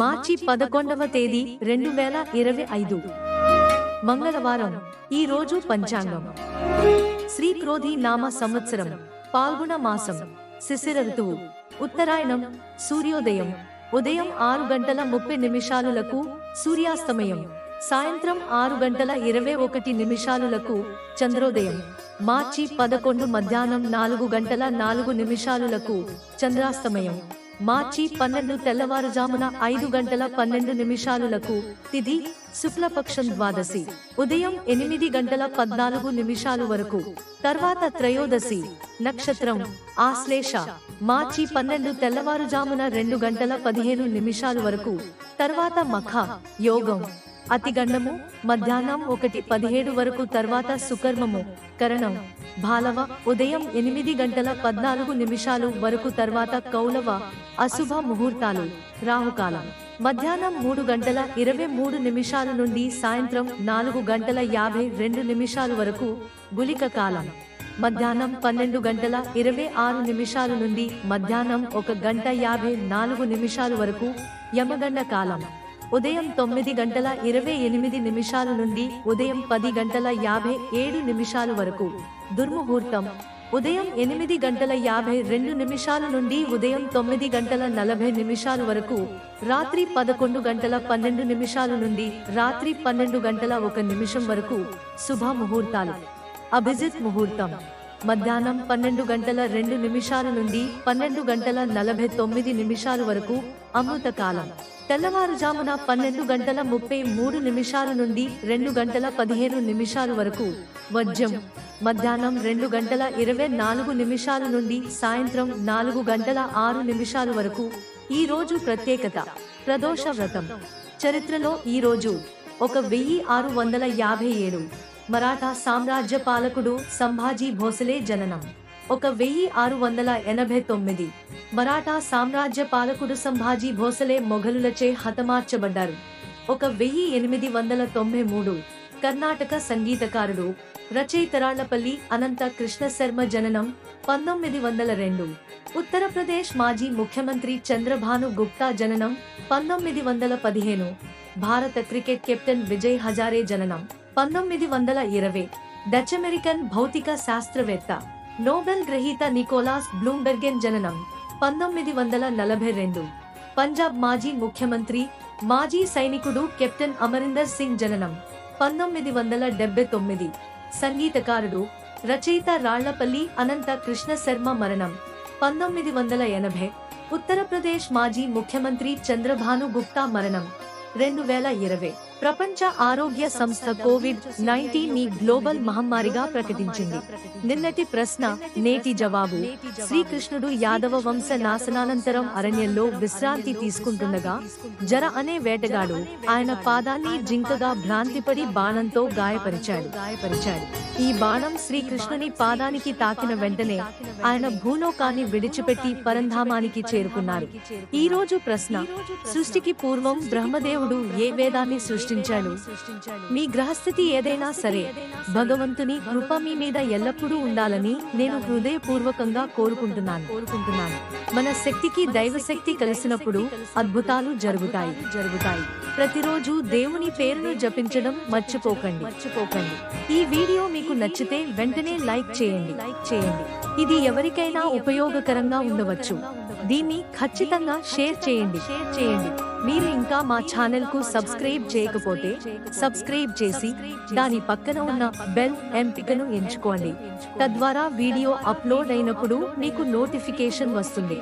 మార్చి 11వ తేదీ 2025 మంగళవారం. ఈ రోజు పంచాంగం శ్రీ క్రోధి నామ సంవత్సరం, పాల్గొన మాసం, శిశిర ఋతువు, ఉత్తరాయణం. సూర్యోదయం ఉదయం 6:30 సూర్యాస్తమయం సాయంత్రం 6:21 చంద్రోదయం. మార్చి 11 మధ్యాహ్నం 4:04 చంద్రాస్తమయం. మార్చి 12 తెల్లవారుజామున 5:12 తిథి శుక్లపక్షం ద్వాదశి ఉదయం 8:14 వరకు. తర్వాత త్రయోదశి నక్షత్రం ఆశ్లేష. మార్చి 12 తెల్లవారుజామున 2:15 వరకు. తర్వాత మఖ యోగం అతిగండము మధ్యాహ్నం 1:17 వరకు. తర్వాత సుకర్మము కరణం భాలవ ఉదయం 8:14 వరకు. తర్వాత కౌలవ అశుభ ముహూర్తాలు రాహుకాలం మధ్యాహ్నం 3:23 నుండి సాయంత్రం 4:52 వరకు. గుళిక కాలం మధ్యాహ్నం 12:26 నుండి మధ్యాహ్నం 1:54 వరకు. యమగండ కాలం ఉదయం 9:28 నుండి ఉదయం 10:57 వరకు. దుర్ముహూర్తం ఉదయం 8:52 నుండి ఉదయం 9:40 వరకు. రాత్రి 11:12 నుండి రాత్రి 12:01 వరకు. శుభ ముహూర్తాలు అభిజిత్ ముహూర్తం మధ్యాహ్నం 12:02 నుండి 12:49 వరకు. అమృత కాలం తెల్లవారుజామున 12:33 నుండి 2:15 వరకు. వజ్రం మధ్యాహ్నం 2:24 నుండి సాయంత్రం 4:06 వరకు. ఈ రోజు ప్రత్యేకత ప్రదోష వ్రతం. చరిత్రలో ఈ రోజు 1657 మరాఠా సామ్రాజ్య పాలకుడు సంభాజీ భోసలే జననం. 1689 మరాఠా సామ్రాజ్య పాలకుడు సంభాజీ భోసలే మొఘలులచే హతమార్చబడ్డారు. 1893 కర్ణాటక సంగీతకారుడు రచయితరాళ్లపల్లి అనంత కృష్ణ శర్మ జననం. 1902 ఉత్తరప్రదేశ్ మాజీ ముఖ్యమంత్రి చంద్రభాను గుప్తా జననం. 1915 భారత క్రికెట్ కెప్టెన్ విజయ్ హజారే జననం. 1920 డచ్ అమెరికన్ భౌతిక శాస్త్రవేత్త నోబెల్ గ్రహీత నికోలాస్ బ్లూంబెర్గెన్ జననం. 1942 పంజాబ్ మాజీ ముఖ్యమంత్రి మాజీ సైనికుడు కెప్టెన్ అమరీందర్ సింగ్ జననం. 1979 సంగీతకారుడు రచయిత రాళ్లపల్లి అనంత కృష్ణ శర్మ మరణం. 1980 ఉత్తరప్రదేశ్ మాజీ ముఖ్యమంత్రి చంద్రభాను గుప్తా మరణం. 2020 ప్రపంచ ఆరోగ్య సంస్థ కోవిడ్-19 ని గ్లోబల్ మహమ్మారిగా ప్రకటించింది. నిన్నటి ప్రశ్న నేటి జవాబు. శ్రీకృష్ణుడు యాదవ వంశ నాశనానంతరం అరణ్యంలో విశ్రాంతి తీసుకుంటుండగా జర అనే వేటగాడు ఆయన పాదాన్ని జింకగా భ్రాంతిపడి బాణంతో గాయపరిచాడు. ఈ బాణం శ్రీకృష్ణుని పాదానికి తాకిన వెంటనే ఆయన భూలోకాన్ని విడిచిపెట్టి పరంధామానికి చేరుకున్నారు. ఈ రోజు ప్రశ్న సృష్టికి పూర్వం బ్రహ్మదేవుడు ఏ వేదాన్ని సృష్టించాడు? మీ గ్రహస్థితి ఏదైనా సరే భగవంతుని కృప మీ మీద ఎల్లప్పుడూ ఉండాలని నేను హృదయపూర్వకంగా కోరుకుంటున్నాను. మన శక్తికి దైవశక్తి కలిసినప్పుడు అద్భుతాలు జరుగుతాయి. ప్రతిరోజు దేవుని పేరును జపించడం మర్చిపోకండి. ఈ వీడియో మీకు నచ్చితే వెంటనే లైక్ చేయండి. ఇది ఎవరికైనా ఉపయోగకరంగా ఉండవచ్చు. దీన్ని ఖచ్చితంగా షేర్ చేయండి. మీరు ఇంకా మా ఛానల్ కు సబ్స్క్రైబ్ చేయకపోతే సబ్స్క్రైబ్ చేసి దాని పక్కన ఉన్న బెల్ ఎంపికను ఎంచుకోండి. తద్వారా వీడియో అప్లోడ్ అయినప్పుడు మీకు నోటిఫికేషన్ వస్తుంది.